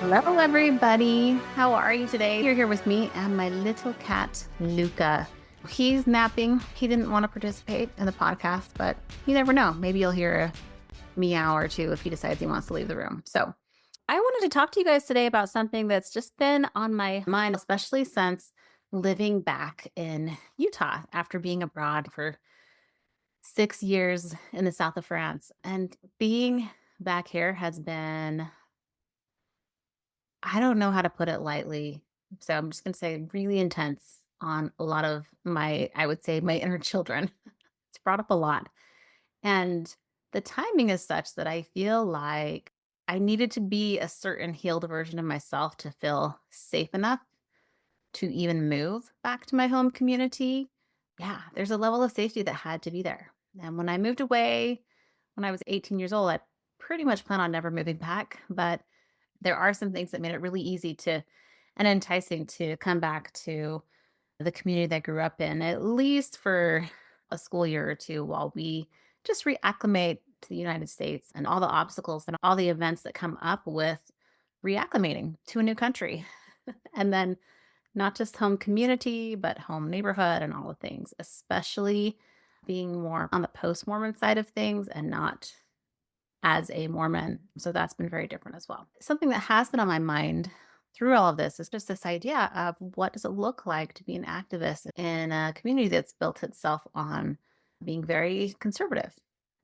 Hello, everybody. How are you today? You're here with me and my little cat, Luca. He's napping. He didn't want to participate in the podcast, but you never know. Maybe you'll hear a meow or two if he decides he wants to leave the room. So, I wanted to talk to you guys today about something that's just been on my mind, especially since living back in Utah after being abroad for 6 years in the south of France. And being back here has been, I don't know how to put it lightly. So I'm just going to say really intense on a lot of my, I would say, my inner children. It's brought up a lot. And the timing is such that I feel like I needed to be a certain healed version of myself to feel safe enough to even move back to my home community. Yeah, there's a level of safety that had to be there. And when I moved away when I was 18 years old, I pretty much plan on never moving back. But there are some things that made it really easy to and enticing to come back to the community that I grew up in, at least for a school year or two while we just reacclimate to the United States and all the obstacles and all the events that come up with reacclimating to a new country. And then not just home community, but home neighborhood and all the things, especially being more on the post Mormon side of things and not as a Mormon. So that's been very different as well. Something that has been on my mind through all of this is just this idea of what does it look like to be an activist in a community that's built itself on being very conservative.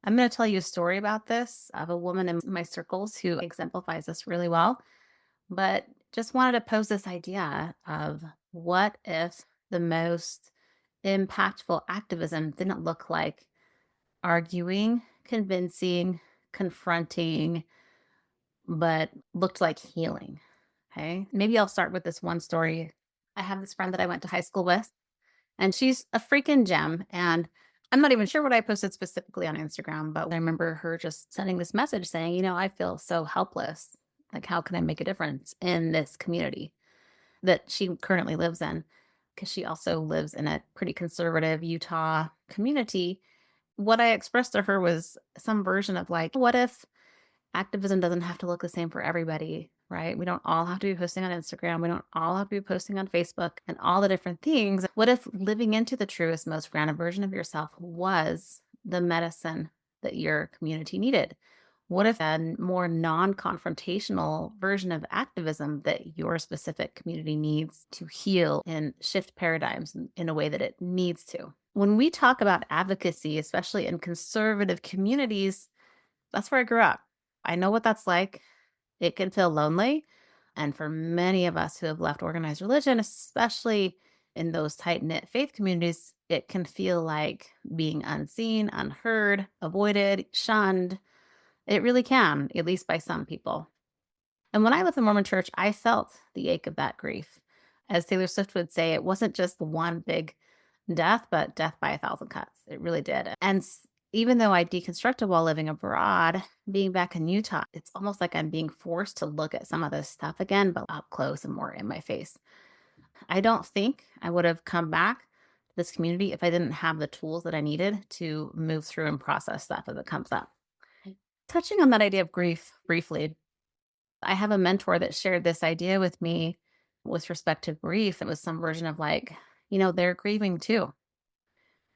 I'm going to tell you a story about this of a woman in my circles who exemplifies this really well, but just wanted to pose this idea of what if the most impactful activism didn't look like arguing, convincing, confronting, but looked like healing. Okay. Maybe I'll start with this one story. I have this friend that I went to high school with, and she's a freaking gem. And I'm not even sure what I posted specifically on Instagram, but I remember her just sending this message saying, I feel so helpless. Like, how can I make a difference in this community that she currently lives in? Because she also lives in a pretty conservative Utah community. What I expressed to her was some version of like, what if activism doesn't have to look the same for everybody, right? We don't all have to be posting on Instagram. We don't all have to be posting on Facebook and all the different things. What if living into the truest, most grounded version of yourself was the medicine that your community needed? What if a more non-confrontational version of activism that your specific community needs to heal and shift paradigms in a way that it needs to? When we talk about advocacy, especially in conservative communities, that's where I grew up. I know what that's like. It can feel lonely. And for many of us who have left organized religion, especially in those tight knit faith communities, it can feel like being unseen, unheard, avoided, shunned. It really can, at least by some people. And when I left the Mormon church, I felt the ache of that grief. As Taylor Swift would say, it wasn't just one big death, but death by a thousand cuts. It really did. And even though I deconstructed while living abroad, being back in Utah, it's almost like I'm being forced to look at some of this stuff again, but up close and more in my face. I don't think I would have come back to this community if I didn't have the tools that I needed to move through and process stuff as it comes up. Touching on that idea of grief briefly, I have a mentor that shared this idea with me with respect to grief. It was some version of like, they're grieving too,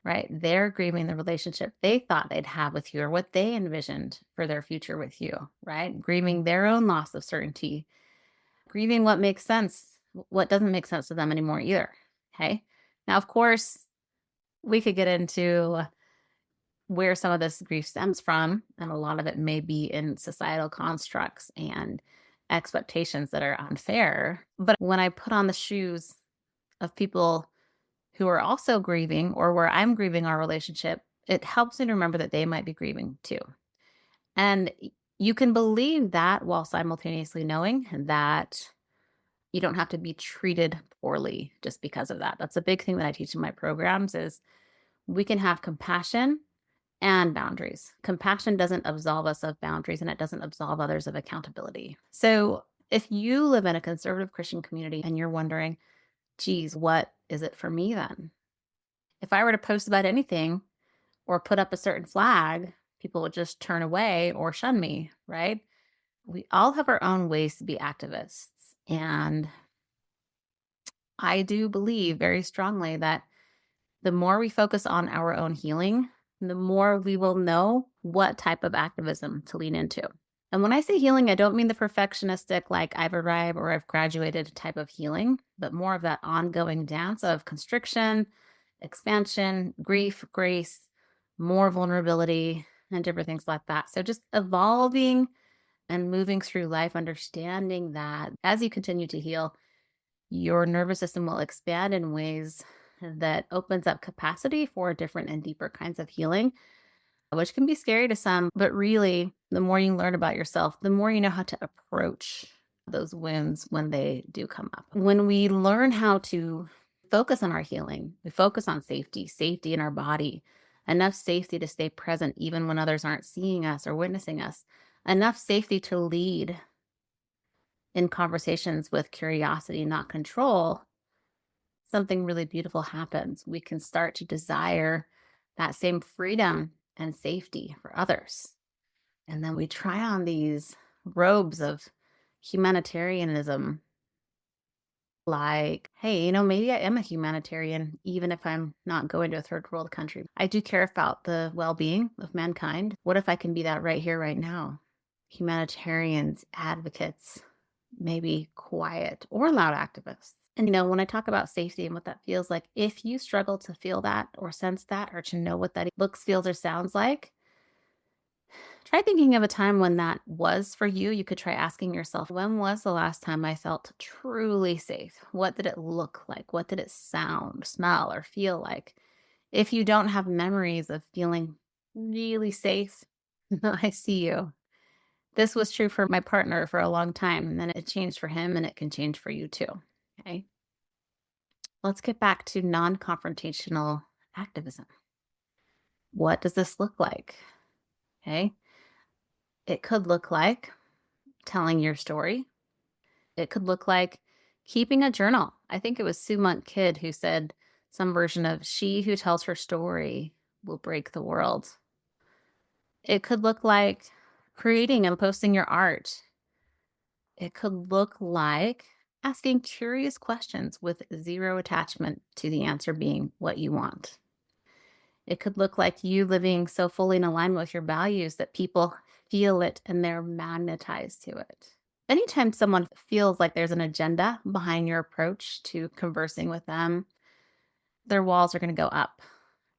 right? They're grieving the relationship they thought they'd have with you or what they envisioned for their future with you, right? Grieving their own loss of certainty, grieving what makes sense, what doesn't make sense to them anymore either. Okay. Now, of course, we could get into where some of this grief stems from, and a lot of it may be in societal constructs and expectations that are unfair. But when I put on the shoes of people who are also grieving or where I'm grieving our relationship, it helps me to remember that they might be grieving too. And you can believe that while simultaneously knowing that you don't have to be treated poorly just because of that. That's a big thing that I teach in my programs is we can have compassion and boundaries. Compassion doesn't absolve us of boundaries and it doesn't absolve others of accountability. So if you live in a conservative Christian community and you're wondering, geez, what is it for me then? If I were to post about anything or put up a certain flag, people would just turn away or shun me, right? We all have our own ways to be activists. And I do believe very strongly that the more we focus on our own healing, the more we will know what type of activism to lean into. And when I say healing, I don't mean the perfectionistic, like I've arrived or I've graduated type of healing, but more of that ongoing dance of constriction, expansion, grief, grace, more vulnerability, and different things like that. So just evolving and moving through life, understanding that as you continue to heal, your nervous system will expand in ways that opens up capacity for different and deeper kinds of healing, which can be scary to some. But really, the more you learn about yourself, the more you know how to approach those wounds when they do come up. When we learn how to focus on our healing, we focus on safety, safety in our body, enough safety to stay present even when others aren't seeing us or witnessing us, enough safety to lead in conversations with curiosity, not control, something really beautiful happens. We can start to desire that same freedom and safety for others. And then we try on these robes of humanitarianism, like, hey, maybe I am a humanitarian, even if I'm not going to a third world country. I do care about the well being of mankind. What if I can be that right here, right now? Humanitarians, advocates, maybe quiet or loud activists. And, when I talk about safety and what that feels like, if you struggle to feel that or sense that or to know what that looks, feels, or sounds like, try thinking of a time when that was for you. You could try asking yourself, when was the last time I felt truly safe? What did it look like? What did it sound, smell, or feel like? If you don't have memories of feeling really safe, I see you. This was true for my partner for a long time, and then it changed for him, and it can change for you too. Okay. Let's get back to non confrontational activism. What does this look like? Okay. It could look like telling your story. It could look like keeping a journal. I think it was Sue Monk Kidd who said some version of she who tells her story will break the world. It could look like creating and posting your art. It could look like asking curious questions with zero attachment to the answer being what you want. It could look like you living so fully in alignment with your values that people feel it and they're magnetized to it. Anytime someone feels like there's an agenda behind your approach to conversing with them, their walls are going to go up.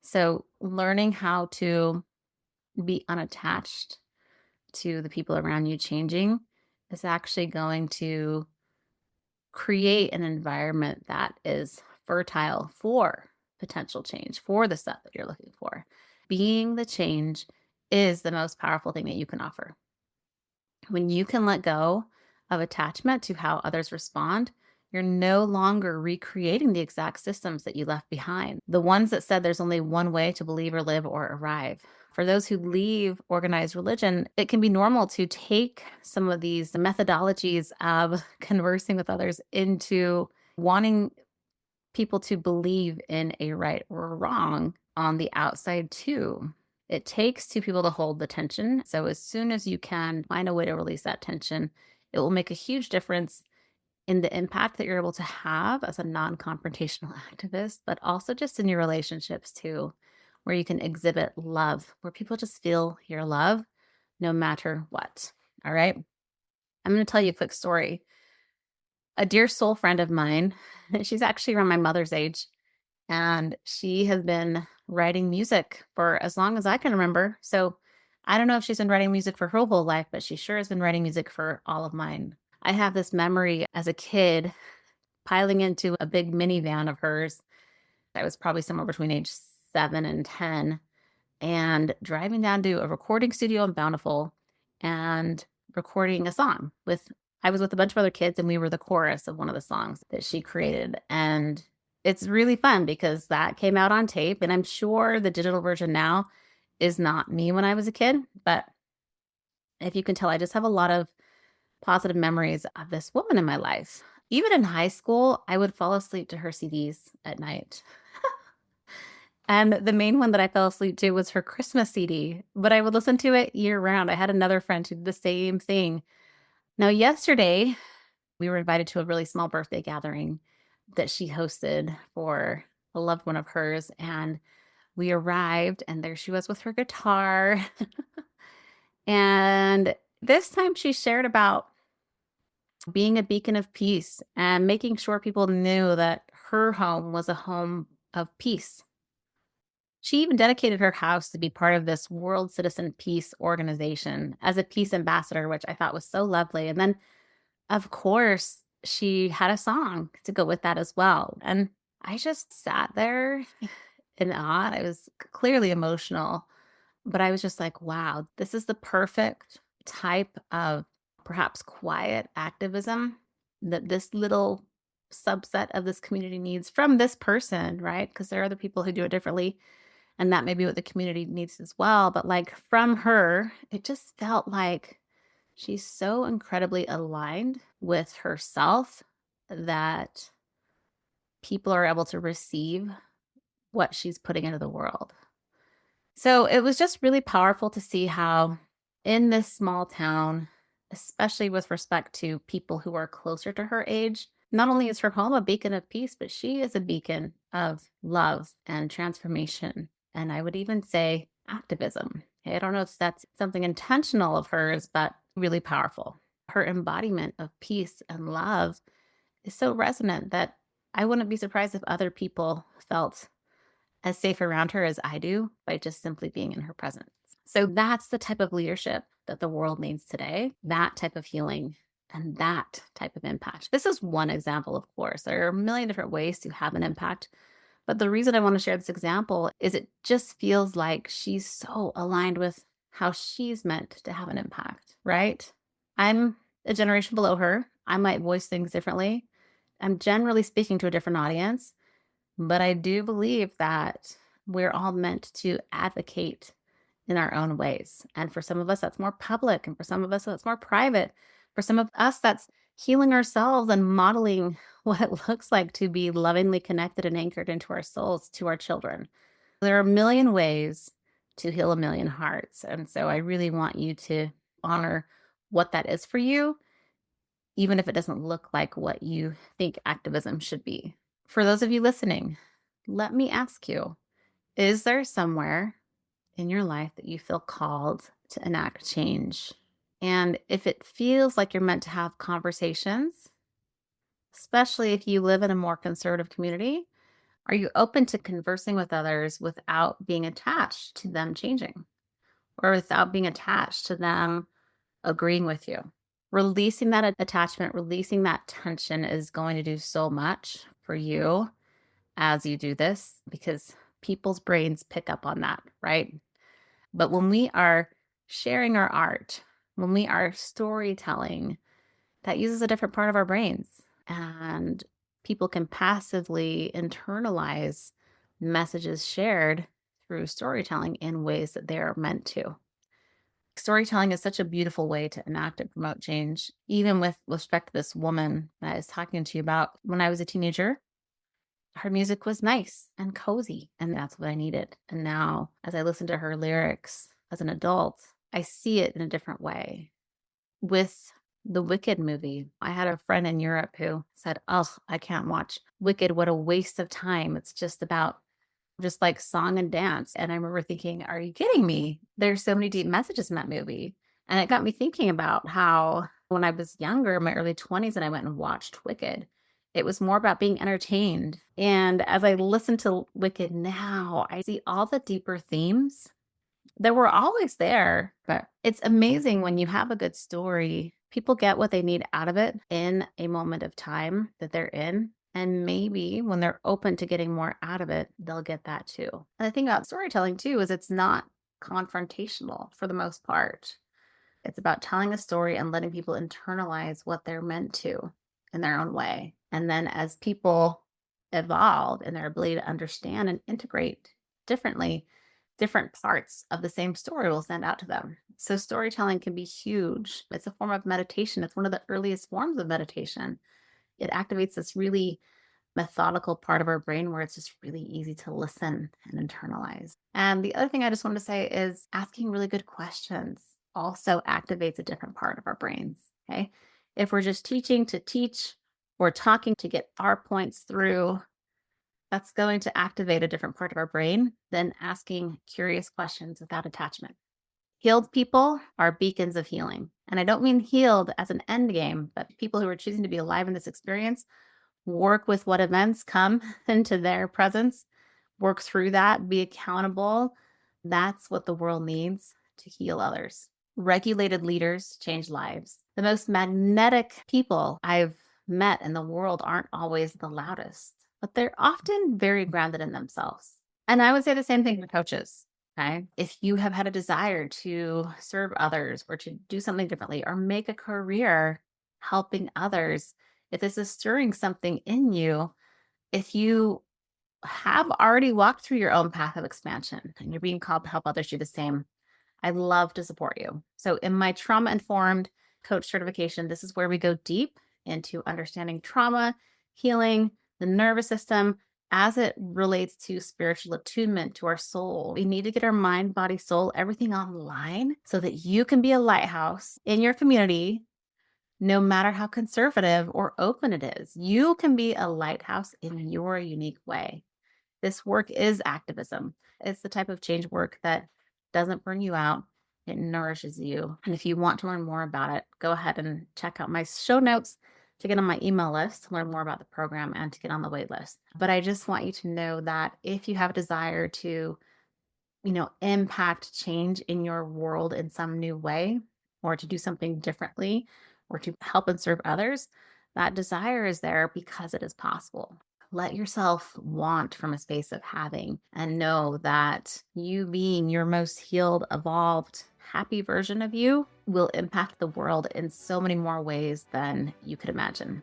So, learning how to be unattached to the people around you changing is actually going to create an environment that is fertile for potential change, for the stuff that you're looking for. Being the change is the most powerful thing that you can offer. When you can let go of attachment to how others respond, you're no longer recreating the exact systems that you left behind. The ones that said there's only one way to believe or live or arrive. For those who leave organized religion, it can be normal to take some of these methodologies of conversing with others into wanting people to believe in a right or a wrong on the outside too. It takes two people to hold the tension. So as soon as you can find a way to release that tension, it will make a huge difference in the impact that you're able to have as a non-confrontational activist, but also just in your relationships too, where you can exhibit love, where people just feel your love no matter what. All right. I'm going to tell you a quick story. A dear soul friend of mine, she's actually around my mother's age, and she has been writing music for as long as I can remember. So I don't know if she's been writing music for her whole life, but she sure has been writing music for all of mine. I have this memory as a kid piling into a big minivan of hers. I was probably somewhere between age 7 and 10, and driving down to a recording studio in Bountiful and recording a song with I was with a bunch of other kids and we were the chorus of one of the songs that she created. And it's really fun because that came out on tape, and I'm sure the digital version now is not me when I was a kid, but if you can tell, I just have a lot of positive memories of this woman in my life. Even in high school, I would fall asleep to her CDs at night. And the main one that I fell asleep to was her Christmas CD, but I would listen to it year round. I had another friend who did the same thing. Now, yesterday, we were invited to a really small birthday gathering that she hosted for a loved one of hers. And we arrived, and there she was with her guitar. And this time she shared about being a beacon of peace and making sure people knew that her home was a home of peace. She even dedicated her house to be part of this World Citizen Peace organization as a peace ambassador, which I thought was so lovely. And then, of course, she had a song to go with that as well. And I just sat there in awe. I was clearly emotional, but I was just like, wow, this is the perfect type of perhaps quiet activism that this little subset of this community needs from this person, right? Because there are other people who do it differently. And that may be what the community needs as well. But like from her, it just felt like she's so incredibly aligned with herself that people are able to receive what she's putting into the world. So it was just really powerful to see how, in this small town, especially with respect to people who are closer to her age, not only is her home a beacon of peace, but she is a beacon of love and transformation. And I would even say activism. I don't know if that's something intentional of hers, but really powerful. Her embodiment of peace and love is so resonant that I wouldn't be surprised if other people felt as safe around her as I do by just simply being in her presence. So that's the type of leadership that the world needs today, that type of healing and that type of impact. This is one example, of course. There are a million different ways to have an impact. But the reason I want to share this example is it just feels like she's so aligned with how she's meant to have an impact, right? I'm a generation below her. I might voice things differently. I'm generally speaking to a different audience. But I do believe that we're all meant to advocate in our own ways. And for some of us, that's more public. And for some of us, that's more private. For some of us, that's healing ourselves and modeling what it looks like to be lovingly connected and anchored into our souls to our children. There are a million ways to heal a million hearts. And so I really want you to honor what that is for you, even if it doesn't look like what you think activism should be. For those of you listening, let me ask you, is there somewhere in your life that you feel called to enact change? And if it feels like you're meant to have conversations, especially if you live in a more conservative community, are you open to conversing with others without being attached to them changing or without being attached to them agreeing with you? Releasing that attachment, releasing that tension is going to do so much for you as you do this because people's brains pick up on that, right? But when we are sharing our art, when we are storytelling, that uses a different part of our brains. And people can passively internalize messages shared through storytelling in ways that they're meant to. Storytelling is such a beautiful way to enact and promote change, even with respect to this woman that I was talking to you about. When I was a teenager, her music was nice and cozy, and that's what I needed. And now, as I listen to her lyrics as an adult, I see it in a different way. With the Wicked movie, I had a friend in Europe who said, "Oh, I can't watch Wicked. What a waste of time. It's just about just like song and dance." And I remember thinking, are you kidding me? There's so many deep messages in that movie. And it got me thinking about how when I was younger, in my early 20s, and I went and watched Wicked, it was more about being entertained. And as I listen to Wicked now, I see all the deeper themes that were always there. But it's amazing when you have a good story, people get what they need out of it in a moment of time that they're in. And maybe when they're open to getting more out of it, they'll get that too. And the thing about storytelling too is it's not confrontational for the most part. It's about telling a story and letting people internalize what they're meant to in their own way. And then as people evolve in their ability to understand and integrate differently, different parts of the same story will stand out to them. So storytelling can be huge. It's a form of meditation. It's one of the earliest forms of meditation. It activates this really methodical part of our brain where it's just really easy to listen and internalize. And the other thing I just wanted to say is asking really good questions also activates a different part of our brains. Okay. If we're just teaching to teach or talking to get our points through, that's going to activate a different part of our brain than asking curious questions without attachment. Healed people are beacons of healing. And I don't mean healed as an end game, but people who are choosing to be alive in this experience work with what events come into their presence, work through that, be accountable. That's what the world needs to heal others. Regulated leaders change lives. The most magnetic people I've met in the world aren't always the loudest, but they're often very grounded in themselves. And I would say the same thing for coaches. Okay. If you have had a desire to serve others or to do something differently or make a career helping others, if this is stirring something in you, if you have already walked through your own path of expansion and you're being called to help others do the same, I'd love to support you. So, in my trauma informed coach certification, this is where we go deep into understanding trauma, healing, the nervous system as it relates to spiritual attunement to our soul. We need to get our mind, body, soul, everything online so that you can be a lighthouse in your community. No matter how conservative or open it is, you can be a lighthouse in your unique way. This work is activism. It's the type of change work that doesn't burn you out. It nourishes you. And if you want to learn more about it, go ahead and check out my show notes to get on my email list to learn more about the program and to get on the wait list. But I just want you to know that if you have a desire to, impact change in your world in some new way, or to do something differently, or to help and serve others, that desire is there because it is possible. Let yourself want from a space of having and know that you being your most healed, evolved, happy version of you will impact the world in so many more ways than you could imagine.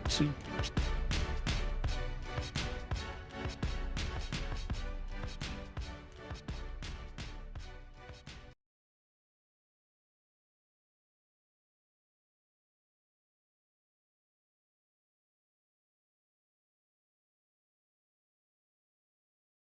See.